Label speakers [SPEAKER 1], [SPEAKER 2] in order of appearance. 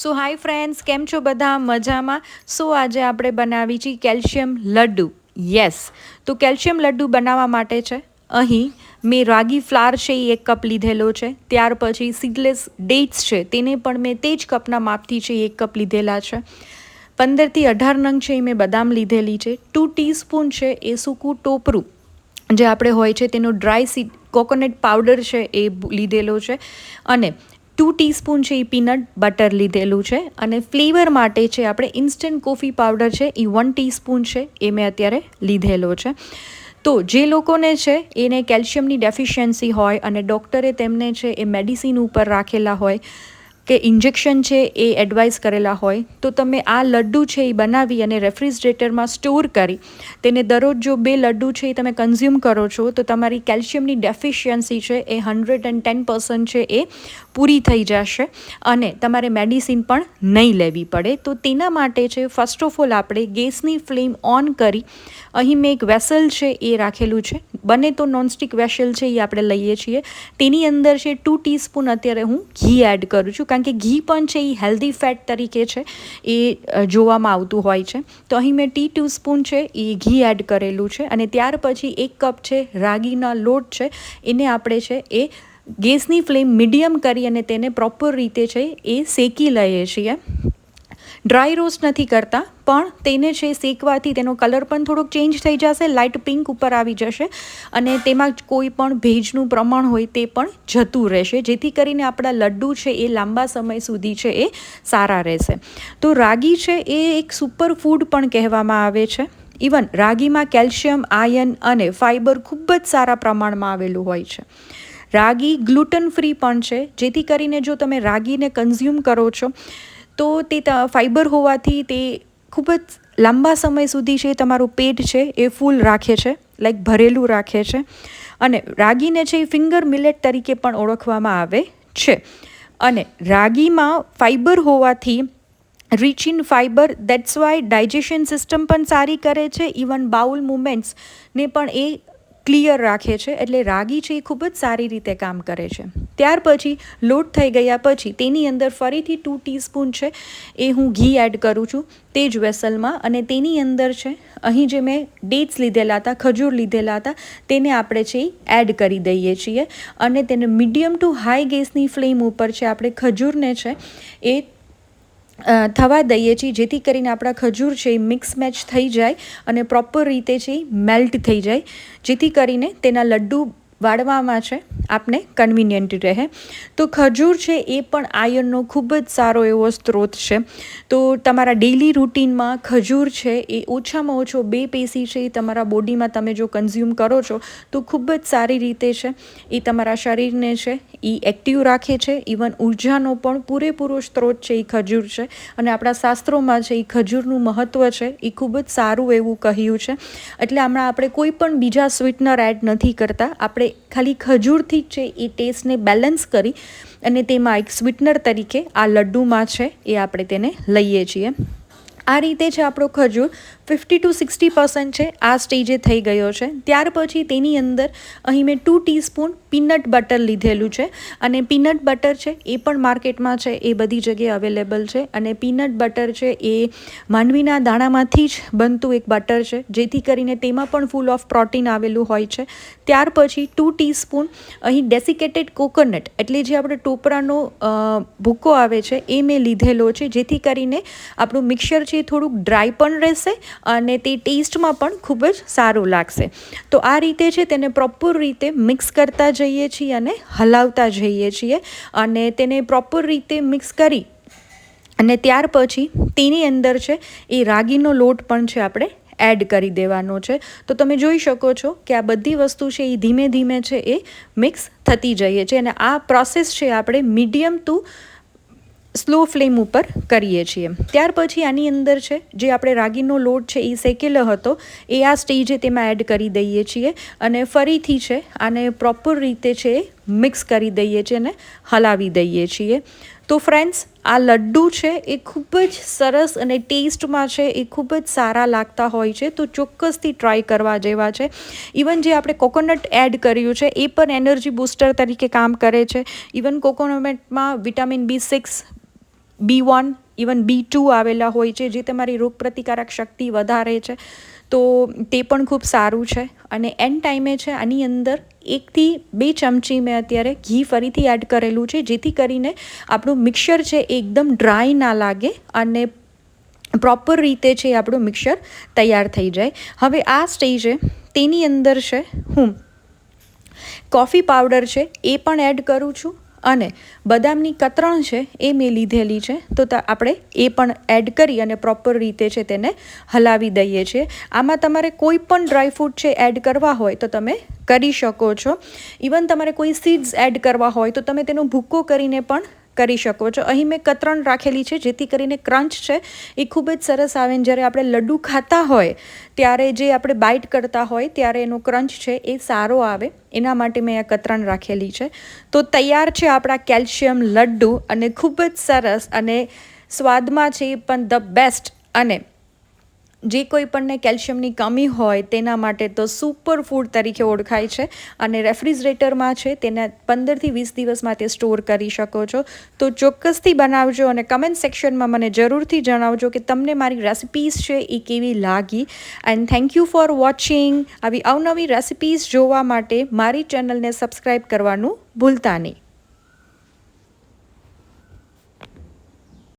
[SPEAKER 1] સો hi friends, કેમ છો બધા? મજામાં? સો આજે આપણે બનાવી છીએ કેલ્શિયમ લડ્ડુ. યસ, તો કેલ્શિયમ લડ્ડુ બનાવવા માટે છે અહીં મેં રાગી ફ્લાર છે એ 1 કપ લીધેલો છે. ત્યાર પછી સીડલેસ ડેટ્સ છે તેને પણ મેં તે જ કપના માપથી છે 1 કપ લીધેલા છે. 15થી 18 નંગ છે એ મેં બદામ લીધેલી છે. 2 ટીસ્પૂન છે એ સૂકું ટોપરું જે આપણે હોય છે તેનો ડ્રાય સીડ કોકોનટ પાવડર છે એ લીધેલો છે. અને 2 ટીસ્પૂન છે એ પીનટ બટર લીધેલું છે. અને ફ્લેવર માટે છે આપણે ઇન્સ્ટન્ટ કોફી પાવડર છે એ 1 ટીસ્પૂન છે એ મેં અત્યારે લીધેલો છે. તો જે લોકોને છે એને કેલ્શિયમની ડેફિશિયન્સી હોય અને ડૉક્ટરે તેમને છે એ મેડિસિન ઉપર રાખેલા હોય કે ઇન્જેક્શન છે એ એડવાઇસ કરેલા હોય તો તમે આ લડ્ડુ છે એ બનાવી અને રેફ્રિજરેટરમાં સ્ટોર કરી તેને દરરોજ જો 2 લડ્ડુ છે એ તમે કન્ઝ્યુમ કરો છો તો તમારી કેલ્શિયમની ડેફિશિયન્સી છે એ 110% છે એ પૂરી થઈ જશે અને તમારે મેડિસિન પણ નહીં લેવી પડે. તો તેના માટે છે ફર્સ્ટ ઓફ ઓલ આપણે ગેસની ફ્લેમ ઓન કરી અહીં મેં એક વેસલ છે એ રાખેલું છે. બને તો નોનસ્ટિક વેસલ છે એ આપણે લઈએ છીએ. તેની અંદર છે 2 ટીસ્પૂન અત્યારે હું ઘી એડ કરું છું કારણ કે ઘી પણ છે એ હેલ્ધી ફેટ તરીકે છે એ જોવામાં આવતું હોય છે. તો અહીં મેં ટીસ્પૂન છે એ ઘી એડ કરેલું છે. અને ત્યાર પછી 1 કપ છે રાગીના લોટ છે એને આપણે છે એ ગેસની ફ્લેમ મીડિયમ કરી અને તેને પ્રોપર રીતે છે એ શેકી લઈએ છીએ. ડ્રાય રોસ્ટ નથી કરતા પણ તેને છે શેકવાથી તેનો કલર પણ થોડોક ચેન્જ થઈ જશે, લાઇટ પિંક ઉપર આવી જશે અને તેમાં કોઈ પણ ભેજનું પ્રમાણ હોય તે પણ જતું રહેશે જેથી કરીને આપણા લડ્ડુ છે એ લાંબા સમય સુધી છે એ સારા રહેશે. તો રાગી છે એ એક સુપર ફૂડ પણ કહેવામાં આવે છે. ઇવન રાગીમાં કેલ્શિયમ, આયર્ન અને ફાઇબર ખૂબ જ સારા પ્રમાણમાં આવેલું હોય છે. રાગી ગ્લુટન ફ્રી પણ છે જેથી કરીને જો તમે રાગીને કન્ઝ્યુમ કરો છો તો તે ફાઇબર હોવાથી તે ખૂબ જ લાંબા સમય સુધી છે તમારું પેટ છે એ ફૂલ રાખે છે, લાઈક ભરેલું રાખે છે. અને રાગીને છે એ ફિંગર મિલેટ તરીકે પણ ઓળખવામાં આવે છે. અને રાગીમાં ફાઇબર હોવાથી rich in fibre, that's why digestion system પણ સારી કરે છે. ઇવન બાઉલ મુવમેન્ટ્સને પણ એ ક્લિયર રાખે છે. એટલે રાગી છે એ ખૂબ જ સારી રીતે કામ કરે છે. ત્યાર પછી લોટ થઈ ગયા પછી તેની અંદર ફરીથી 2 ટીસ્પૂન છે એ હું ઘી એડ કરું છું તે જ વેસલમાં. અને તેની અંદર છે અહીં જે મેં ડેટ્સ લીધેલા હતા, ખજૂર લીધેલા હતા તેને આપણે છે એડ કરી દઈએ છીએ. અને તેને મીડિયમ ટુ હાઈ ગેસની ફ્લેમ ઉપર છે આપણે ખજૂરને છે એ થવા દઈએ છીએ જેથી કરીને આપણા ખજૂર છે એ મિક્સ મેચ થઈ જાય અને પ્રોપર રીતે છે એ મેલ્ટ થઈ જાય જેથી કરીને તેના લડ્ડુ વાળવામાં છે આપને કન્વિનિયન્ટ રહે. તો ખજૂર છે એ પણ આયર્નનો ખૂબ જ સારો એવો સ્ત્રોત છે. તો તમારા ડેઇલી રૂટીનમાં ખજૂર છે એ ઓછામાં ઓછો 2 પેસી છે એ તમારા બોડીમાં તમે જો કન્ઝ્યુમ કરો છો તો ખૂબ જ સારી રીતે છે એ તમારા શરીરને છે એ એક્ટિવ રાખે છે. ઇવન ઉર્જાનો પણ પૂરેપૂરો સ્ત્રોત છે એ ખજૂર છે. અને આપણા શાસ્ત્રોમાં છે એ ખજૂરનું મહત્ત્વ છે એ ખૂબ જ સારું એવું કહ્યું છે. એટલે હમણાં આપણે કોઈ પણ બીજા સ્વીટનર એડ નથી કરતા, આપણે ખાલી ખજૂરથી જ છે એ ટેસ્ટને બેલેન્સ કરી અને તેમાં એક સ્વીટનર તરીકે આ લડ્ડુમાં છે એ આપણે તેને લઈએ છીએ. આ રીતે છે આપણો ખજૂર 50 to 60% છે આ સ્ટેજે થઈ ગયો છે. ત્યાર પછી તેની અંદર અહીં મેં 2 ટીસ્પૂન પીનટ બટર લીધેલું છે. અને પીનટ બટર છે એ પણ માર્કેટમાં છે એ બધી જગ્યાએ અવેલેબલ છે. અને પીનટ બટર છે એ માંડવીના દાણામાંથી જ બનતું એક બટર છે જેથી કરીને તેમાં પણ ફૂલ ઓફ પ્રોટીન આવેલું હોય છે. ત્યાર પછી 2 ટીસ્પૂન અહીં ડેસિકેટેડ કોકોનટ એટલે જે આપણે ટોપરાનો ભૂકો આવે છે એ મેં લીધેલો છે જેથી કરીને આપણું મિક્સર છે થોડુંક ડ્રાય પણ રહેશે અને તે ટેસ્ટમાં પણ ખૂબ જ સારું લાગશે. તો આ રીતે છે તેને પ્રોપર રીતે મિક્સ કરતા જઈએ છીએ અને હલાવતા જઈએ છીએ અને તેને પ્રોપર રીતે મિક્સ કરી અને ત્યાર પછી તેની અંદર છે એ રાગીનો લોટ પણ છે આપણે એડ કરી દેવાનો છે. તો તમે જોઈ શકો છો કે આ બધી વસ્તુ છે એ ધીમે ધીમે છે એ મિક્સ થતી જઈએ છે. અને આ પ્રોસેસ છે આપણે મીડિયમ ટુ સ્લો ફ્લેમ ઉપર કરીએ છીએ. ત્યાર પછી આની અંદર છે જે આપણે રાગીનો લોટ છે એ શેકેલો હતો એ આ સ્ટેજે તેમાં એડ કરી દઈએ છીએ અને ફરીથી છે આને પ્રોપર રીતે છે મિક્સ કરી દઈએ છીએ અને હલાવી દઈએ છીએ. તો ફ્રેન્ડ્સ, આ લડ્ડુ છે એ ખૂબ જ સરસ અને ટેસ્ટમાં છે એ ખૂબ જ સારા લાગતા હોય છે. તો ચોક્કસથી ટ્રાય કરવા જેવા છે. ઇવન જે આપણે કોકોનટ એડ કર્યું છે એ પણ એનર્જી બૂસ્ટર તરીકે કામ કરે છે. Even કોકોનટમાં vitamin B6 B1 even B2 આવેલા હોય છે, જે તમારી રોગપ્રતિકારક શક્તિ વધારે છે. તો તે પણ ખૂબ સારું છે. અને એન્ડ ટાઈમે છે આની અંદર 1 થી 2 ચમચી મેં અત્યારે ઘી ફરીથી એડ કરેલું છે, જેથી કરીને આપણું મિક્સર છે એકદમ ડ્રાય ના લાગે અને પ્રોપર રીતે છે આપણું મિક્સર તૈયાર થઈ જાય. હવે આ સ્ટેજે તેની અંદર છે હું કોફી પાવડર છે એ પણ એડ કરું છું, અને બદામની કતરણ છે એ મેં લીધેલી છે, તો આપણે એ પણ એડ કરી અને પ્રોપર રીતે છે તેને હલાવી દઈએ છીએ. આમાં તમારે કોઈ પણ ડ્રાયફ્રૂટ છે એડ કરવા હોય તો તમે કરી શકો છો. ઇવન તમારે કોઈ સીડ્સ એડ કરવા હોય તો તમે તેનો ભૂક્કો કરીને પણ કરી શકો છો. અહીં મેં કતરણ રાખેલી છે, જેથી કરીને ક્રંચ છે એ ખૂબ જ સરસ આવે. જ્યારે આપણે લડ્ડુ ખાતા હોય ત્યારે જે આપણે બાઇટ કરતા હોય ત્યારે એનો ક્રંચ છે એ સારો આવે, એના માટે મેં આ કતરણ રાખેલી છે. તો તૈયાર છે આપણા કેલ્શિયમ લડ્ડુ, અને ખૂબ જ સરસ, અને સ્વાદમાં છે એ પણ ધ બેસ્ટ. અને જે કોઈ પણને કેલ્શિયમની કમી હોય તેના માટે તો સુપર ફૂડ તરીકે ઓળખાય છે, અને રેફ્રિજરેટરમાં છે તેને 15થી 20 દિવસ માટે સ્ટોર કરી શકો છો. તો ચોક્કસથી બનાવજો અને કમેન્ટ સેક્શનમાં મને જરૂરથી જણાવજો કે તમને મારી રેસિપીઝ છે એ કેવી લાગી. And thank you for watching. આવી અવનવી રેસિપીઝ જોવા માટે મારી ચેનલને સબસ્ક્રાઈબ કરવાનું ભૂલતા નહીં.